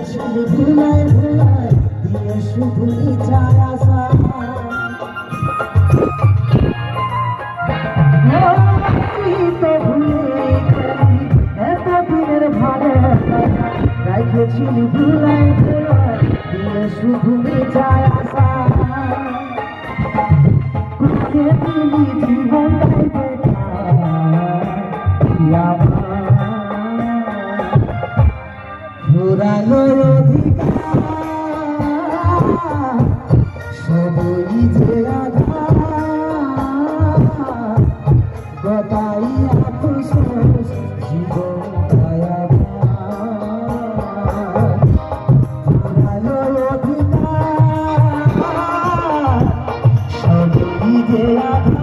রেখেছিলি ভুলায় ভুলায় দিয়ে শুধু ইচ্ছায় আসা তো ভুলে এতদিনের ভালো রেখেছিলি ভুলায় ভুলায় দিয়ে শুধু ইচ্ছায় আসা দিলি জীবনটাই বেকার ঘুরালো অধিকার সবই যে আধার গতাই আফসোস জীবন ঘুরালো অধিকার সবই যে আধার